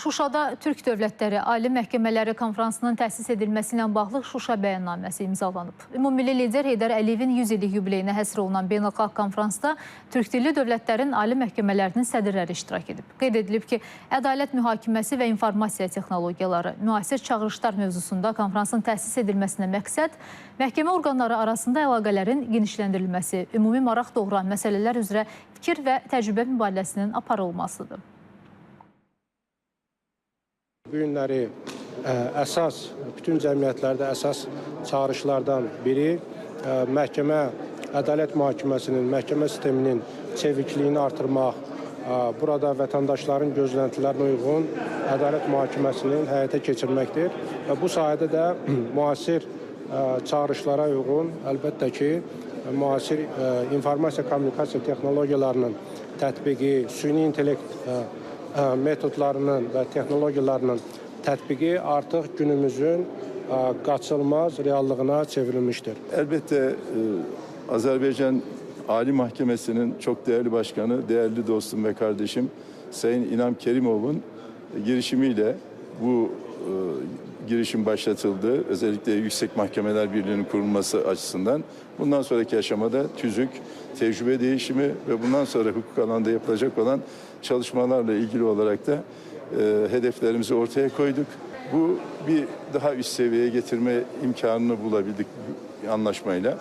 Şuşada Türk Dövlətləri Ali Məhkəmələri Konfransının təsis edilməsi ilə bağlı Şuşa bəyannaməsi imzalanıb. Ümummilli lider Heydər Əliyevin 100 illik yubileyinə həsr olunan beynəlxalq konfransda Türk dilli dövlətlərin ali məhkəmələrinin sədrləri iştirak edib. Qeyd edilib ki, ədalət mühakiməsi və informasiya texnologiyaları, müasir çağırışlar mövzusunda konfransın təsis edilməsinə məqsəd məhkəmə orqanları arasında əlaqələrin genişləndirilməsi, ümumi maraq doğuran məsələlər üzrə fikir və təcrübə mübadiləsinin aparılmasıdır. Bu günləri bütün cəmiyyətlərdə əsas çağırışlardan biri məhkəmə, ədalət mühakiməsinin, məhkəmə sisteminin çevikliyini artırmaq, burada vətəndaşların gözləntilərinə uyğun ədalət mühakiməsinin həyata keçirməkdir. Və bu sayədə də müasir çağırışlara uyğun, əlbəttə ki, müasir informasiya kommunikasiya texnologiyalarının tətbiqi, süni intellekt metodlarının və texnologiyalarının tətbiqi artıq günümüzün qaçılmaz reallığına çevrilmiştir. Elbette Azerbaycan Ali Mahkemesi'nin çok değerli başkanı, değerli dostum ve kardeşim Sayın İlham Kerimov'un girişimiyle bu girişim başlatıldı. Özellikle Yüksek Mahkemeler Birliği'nin kurulması açısından. Bundan sonraki aşamada tüzük, tecrübe değişimi ve bundan sonra hukuk alanında yapılacak olan çalışmalarla ilgili olarak da hedeflerimizi ortaya koyduk. Bu bir daha üst seviyeye getirme imkanını bulabildik anlaşmayla.